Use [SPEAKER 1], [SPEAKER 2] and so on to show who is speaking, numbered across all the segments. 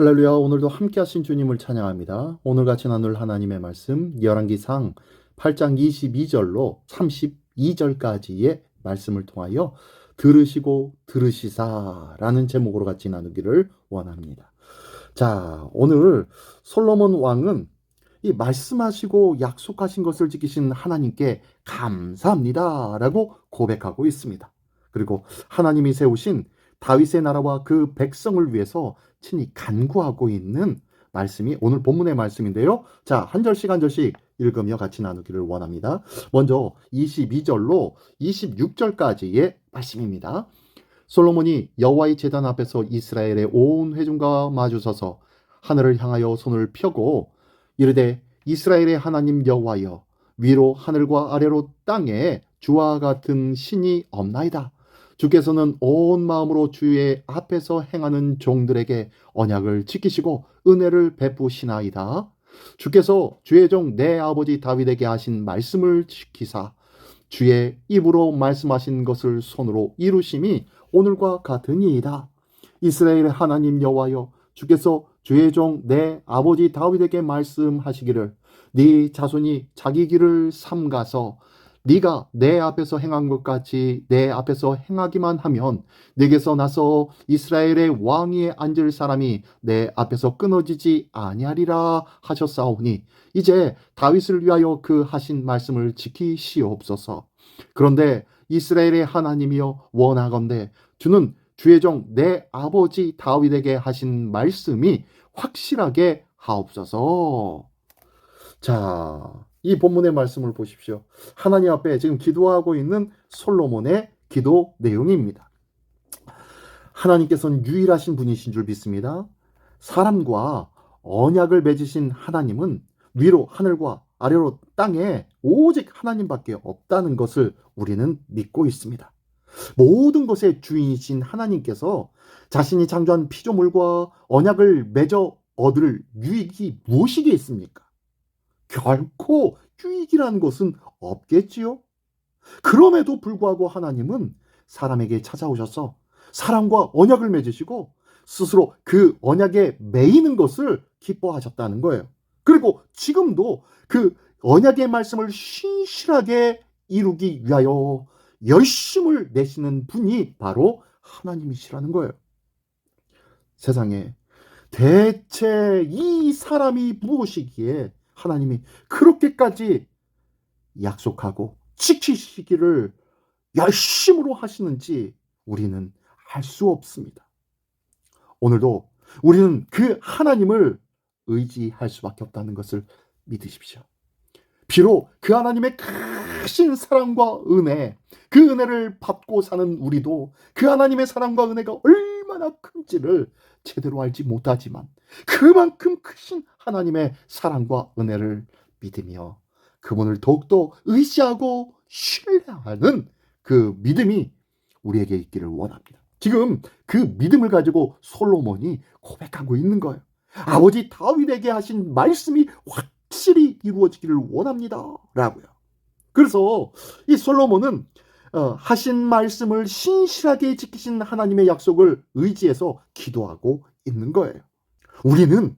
[SPEAKER 1] 할렐루야. 오늘도 함께 하신 주님을 찬양합니다. 오늘 같이 나눌 하나님의 말씀 열왕기상 8장 22절로 32절까지의 말씀을 통하여 들으시고 들으시사라는 제목으로 같이 나누기를 원합니다. 자, 오늘 솔로몬 왕은 이 말씀하시고 약속하신 것을 지키신 하나님께 감사합니다라고 고백하고 있습니다. 그리고 하나님이 세우신 다윗의 나라와 그 백성을 위해서 친히 간구하고 있는 말씀이 오늘 본문의 말씀인데요. 자, 한 절씩 한 절씩 읽으며 같이 나누기를 원합니다. 먼저 22절로 26절까지의 말씀입니다. 솔로몬이 여호와의 제단 앞에서 이스라엘의 온 회중과 마주서서 하늘을 향하여 손을 펴고 이르되 이스라엘의 하나님 여호와여, 위로 하늘과 아래로 땅에 주와 같은 신이 없나이다. 주께서는 온 마음으로 주의 앞에서 행하는 종들에게 언약을 지키시고 은혜를 베푸시나이다. 주께서 주의 종 내 아버지 다윗에게 하신 말씀을 지키사 주의 입으로 말씀하신 것을 손으로 이루심이 오늘과 같으니이다. 이스라엘의 하나님 여호와여, 주께서 주의 종 내 아버지 다윗에게 말씀하시기를 네 자손이 자기 길을 삼가서 네가 내 앞에서 행한 것 같이 내 앞에서 행하기만 하면 네게서 나서 이스라엘의 왕위에 앉을 사람이 내 앞에서 끊어지지 아니하리라 하셨사오니 이제 다윗을 위하여 그 하신 말씀을 지키시옵소서. 그런데 이스라엘의 하나님이여, 원하건대 주는 주의 종 내 아버지 다윗에게 하신 말씀이 확실하게 하옵소서. 자, 이 본문의 말씀을 보십시오. 하나님 앞에 지금 기도하고 있는 솔로몬의 기도 내용입니다. 하나님께서는 유일하신 분이신 줄 믿습니다. 사람과 언약을 맺으신 하나님은 위로 하늘과 아래로 땅에 오직 하나님밖에 없다는 것을 우리는 믿고 있습니다. 모든 것의 주인이신 하나님께서 자신이 창조한 피조물과 언약을 맺어 얻을 유익이 무엇이겠습니까? 결코 유익이라는 것은 없겠지요. 그럼에도 불구하고 하나님은 사람에게 찾아오셔서 사람과 언약을 맺으시고 스스로 그 언약에 매이는 것을 기뻐하셨다는 거예요. 그리고 지금도 그 언약의 말씀을 신실하게 이루기 위하여 열심을 내시는 분이 바로 하나님이시라는 거예요. 세상에 대체 이 사람이 무엇이기에 하나님이 그렇게까지 약속하고 지키시기를 열심으로 하시는지 우리는 알 수 없습니다. 오늘도 우리는 그 하나님을 의지할 수밖에 없다는 것을 믿으십시오. 비록 그 하나님의 크신 사랑과 은혜, 그 은혜를 받고 사는 우리도 그 하나님의 사랑과 은혜가 얼마나 큰지를 제대로 알지 못하지만 그만큼 크신 하나님의 사랑과 은혜를 믿으며 그분을 더욱더 의지하고 신뢰하는 그 믿음이 우리에게 있기를 원합니다. 지금 그 믿음을 가지고 솔로몬이 고백하고 있는 거예요. 아버지 다윗에게 하신 말씀이 확실히 이루어지기를 원합니다 라고요. 그래서 이 솔로몬은 하신 말씀을 신실하게 지키신 하나님의 약속을 의지해서 기도하고 있는 거예요. 우리는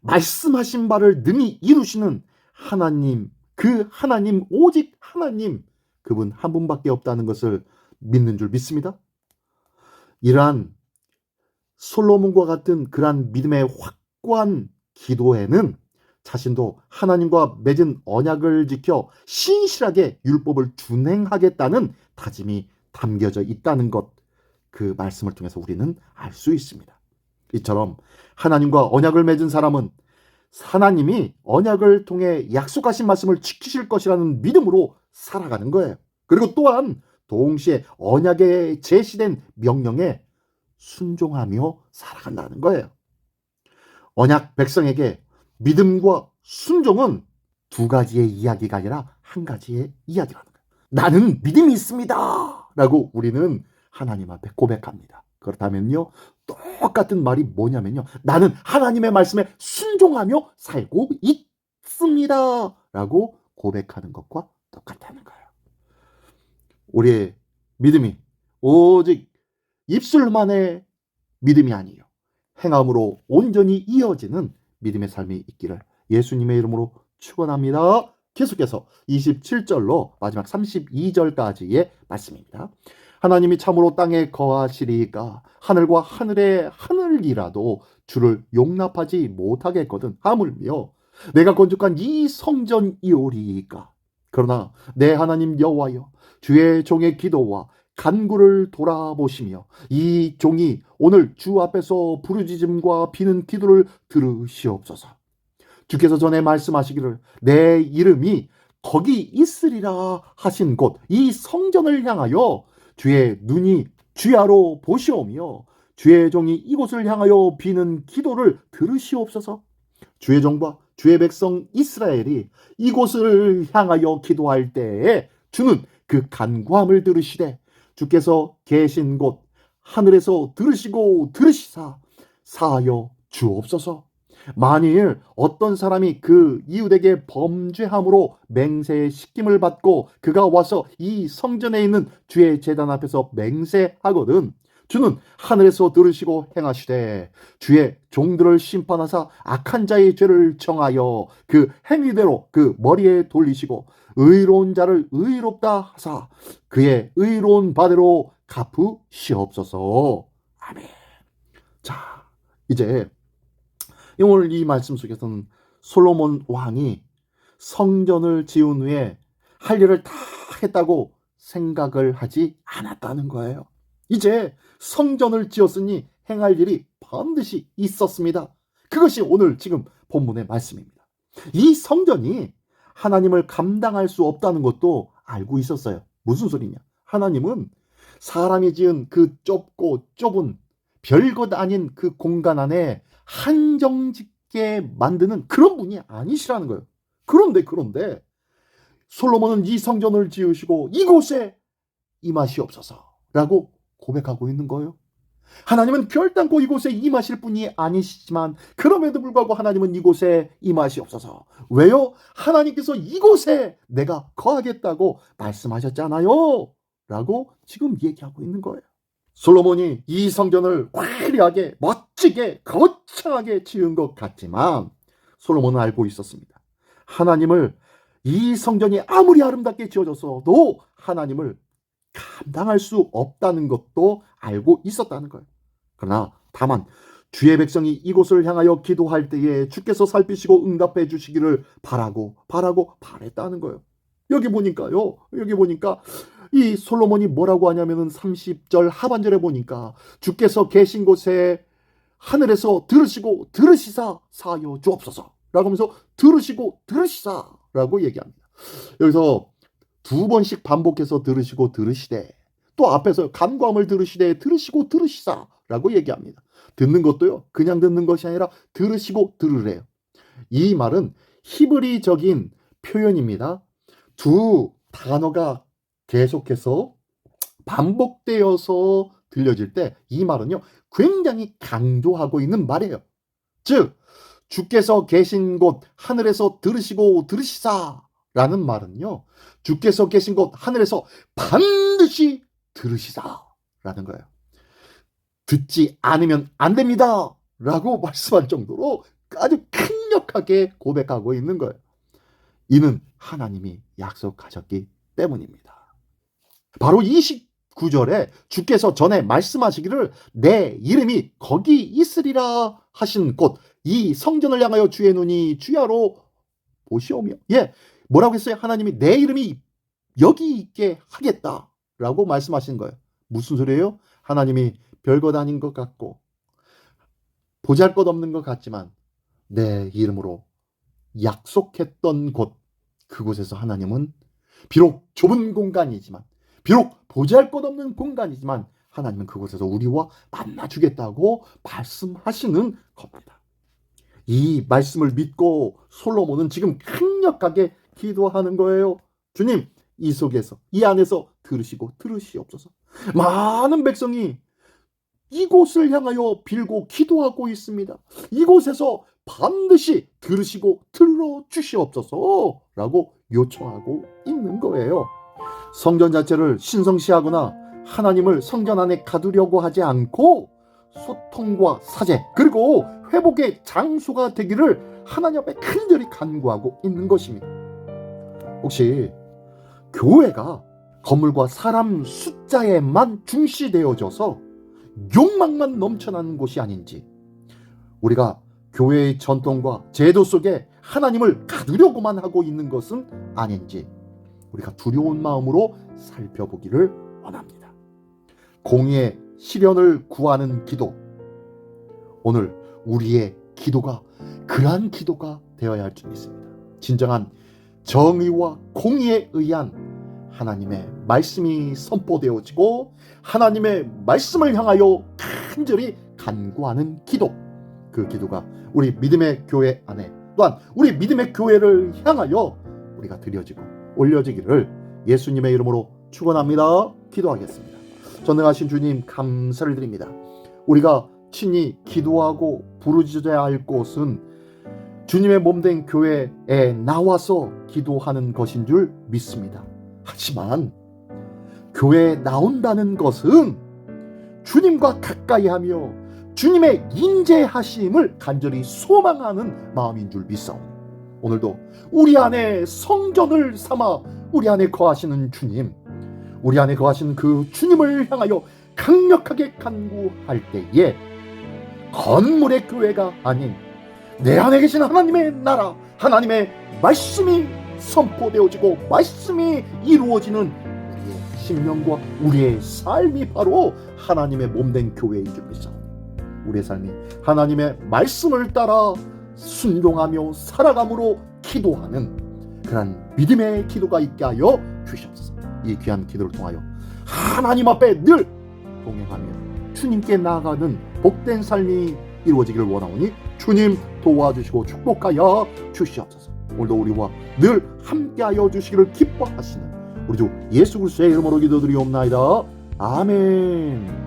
[SPEAKER 1] 말씀하신 바를 능히 이루시는 하나님, 그 하나님, 오직 하나님, 그분 한 분밖에 없다는 것을 믿는 줄 믿습니다. 이러한 솔로몬과 같은 그러한 믿음의 확고한 기도에는 자신도 하나님과 맺은 언약을 지켜 신실하게 율법을 준행하겠다는 다짐이 담겨져 있다는 것, 그 말씀을 통해서 우리는 알 수 있습니다. 이처럼 하나님과 언약을 맺은 사람은 하나님이 언약을 통해 약속하신 말씀을 지키실 것이라는 믿음으로 살아가는 거예요. 그리고 또한 동시에 언약에 제시된 명령에 순종하며 살아간다는 거예요. 언약 백성에게 믿음과 순종은 두 가지의 이야기가 아니라 한 가지의 이야기라는 거예요. 나는 믿음이 있습니다 라고 우리는 하나님 앞에 고백합니다. 그렇다면요, 똑같은 말이 뭐냐면요, 나는 하나님의 말씀에 순종하며 살고 있습니다 라고 고백하는 것과 똑같다는 거예요. 우리의 믿음이 오직 입술만의 믿음이 아니에요. 행함으로 온전히 이어지는 믿음의 삶이 있기를 예수님의 이름으로 축원합니다. 계속해서 27절로 마지막 32절까지의 말씀입니다. 하나님이 참으로 땅에 거하시리까 하늘과 하늘의 하늘이라도 주를 용납하지 못하겠거든 하물며 내가 건축한 이 성전이오리까. 그러나 내 하나님 여호와여 주의 종의 기도와 간구를 돌아보시며 이 종이 오늘 주 앞에서 부르짖음과 비는 기도를 들으시옵소서. 주께서 전에 말씀하시기를 내 이름이 거기 있으리라 하신 곳 이 성전을 향하여 주의 눈이 주야로 보시오며 주의 종이 이곳을 향하여 비는 기도를 들으시옵소서. 주의 종과 주의 백성 이스라엘이 이곳을 향하여 기도할 때에 주는 그 간구함을 들으시되 주께서 계신 곳 하늘에서 들으시고 들으시사 사하여 주옵소서. 만일 어떤 사람이 그 이웃에게 범죄함으로 맹세시킴을 받고 그가 와서 이 성전에 있는 주의 제단 앞에서 맹세하거든 주는 하늘에서 들으시고 행하시되 주의 종들을 심판하사 악한 자의 죄를 정하여 그 행위대로 그 머리에 돌리시고 의로운 자를 의롭다 하사 그의 의로운 바대로 갚으시옵소서. 아멘. 자, 이제 오늘 이 말씀 속에서는 솔로몬 왕이 성전을 지은 후에 할 일을 다 했다고 생각을 하지 않았다는 거예요. 이제 성전을 지었으니 행할 일이 반드시 있었습니다. 그것이 오늘 지금 본문의 말씀입니다. 이 성전이 하나님을 감당할 수 없다는 것도 알고 있었어요. 무슨 소리냐? 하나님은 사람이 지은 그 좁고 좁은 별것 아닌 그 공간 안에 한정짓게 만드는 그런 분이 아니시라는 거예요. 그런데 솔로몬은 이 성전을 지으시고 이곳에 임하시옵소서라고 고백하고 있는 거예요. 하나님은 결단코 이곳에 임하실 분이 아니시지만 그럼에도 불구하고 하나님은 이곳에 임하시옵소서. 왜요? 하나님께서 이곳에 내가 거하겠다고 말씀하셨잖아요 라고 지금 얘기하고 있는 거예요. 솔로몬이 이 성전을 화려하게 멋지게 거창하게 지은 것 같지만 솔로몬은 알고 있었습니다. 하나님을 이 성전이 아무리 아름답게 지어졌어도 하나님을 감당할 수 없다는 것도 알고 있었다는 거예요. 그러나 다만 주의 백성이 이곳을 향하여 기도할 때에 주께서 살피시고 응답해 주시기를 바랬다는 거예요. 여기 보니까 이 솔로몬이 뭐라고 하냐면은 30절 하반절에 보니까 주께서 계신 곳에 하늘에서 들으시고 들으시사 사하여 주옵소서 라고 하면서 들으시고 들으시사 라고 얘기합니다. 여기서 두 번씩 반복해서 들으시고 들으시되 또 앞에서 간구함을 들으시되 들으시고 들으시사 라고 얘기합니다. 듣는 것도요 그냥 듣는 것이 아니라 들으시고 들으래요. 이 말은 히브리적인 표현입니다. 두 단어가 계속해서 반복되어서 들려질 때 이 말은요 굉장히 강조하고 있는 말이에요. 즉 주께서 계신 곳 하늘에서 들으시고 들으시사 라는 말은요 주께서 계신 곳 하늘에서 반드시 들으시사 라는 거예요. 듣지 않으면 안 됩니다 라고 말씀할 정도로 아주 강력하게 고백하고 있는 거예요. 이는 하나님이 약속하셨기 때문입니다. 바로 29절에 주께서 전에 말씀하시기를 내 이름이 거기 있으리라 하신 곳 이 성전을 향하여 주의 눈이 주야로 보시오며 뭐라고 했어요? 하나님이 내 이름이 여기 있게 하겠다라고 말씀하신 거예요. 무슨 소리예요? 하나님이 별것 아닌 것 같고 보잘것 없는 것 같지만 내 이름으로 약속했던 곳 그곳에서 하나님은 비록 좁은 공간이지만 비록 보잘것없는 공간이지만 하나님은 그곳에서 우리와 만나주겠다고 말씀하시는 겁니다. 이 말씀을 믿고 솔로몬은 지금 강력하게 기도하는 거예요. 주님 이 속에서 이 안에서 들으시고 들으시옵소서. 많은 백성이 이곳을 향하여 빌고 기도하고 있습니다. 이곳에서 반드시 들으시고 들어주시옵소서 라고 요청하고 있는 거예요. 성전 자체를 신성시하거나 하나님을 성전 안에 가두려고 하지 않고 소통과 사죄 그리고 회복의 장소가 되기를 하나님 앞에 간절히 간구하고 있는 것입니다. 혹시 교회가 건물과 사람 숫자에만 중시되어져서 욕망만 넘쳐나는 곳이 아닌지, 우리가 교회의 전통과 제도 속에 하나님을 가두려고만 하고 있는 것은 아닌지 우리가 두려운 마음으로 살펴보기를 원합니다. 공의의 실현을 구하는 기도, 오늘 우리의 기도가 그러한 기도가 되어야 할 줄 믿습니다. 진정한 정의와 공의에 의한 하나님의 말씀이 선포되어지고 하나님의 말씀을 향하여 간절히 간구하는 기도, 그 기도가 우리 믿음의 교회 안에 또한 우리 믿음의 교회를 향하여 우리가 드려지고 올려지기를 예수님의 이름으로 축원합니다. 기도하겠습니다. 전능하신 주님, 감사를 드립니다. 우리가 친히 기도하고 부르짖어야 할 곳은 주님의 몸된 교회에 나와서 기도하는 것인 줄 믿습니다. 하지만 교회에 나온다는 것은 주님과 가까이 하며 주님의 인재하심을 간절히 소망하는 마음인 줄 믿사오니 오늘도 우리 안에 성전을 삼아 우리 안에 거하시는 주님, 우리 안에 거하시는 그 주님을 향하여 강력하게 간구할 때에 건물의 교회가 아닌 내 안에 계신 하나님의 나라, 하나님의 말씀이 선포되어지고 말씀이 이루어지는 우리의 심령과 우리의 삶이 바로 하나님의 몸된 교회인 줄 믿사오니 우리의 삶이 하나님의 말씀을 따라 순종하며 살아감으로 기도하는 그런 믿음의 기도가 있게 하여 주시옵소서. 이 귀한 기도를 통하여 하나님 앞에 늘 동행하며 주님께 나아가는 복된 삶이 이루어지기를 원하오니 주님 도와주시고 축복하여 주시옵소서. 오늘도 우리와 늘 함께하여 주시기를 기뻐하시는 우리 주 예수 그리스도의 이름으로 기도드리옵나이다. 아멘.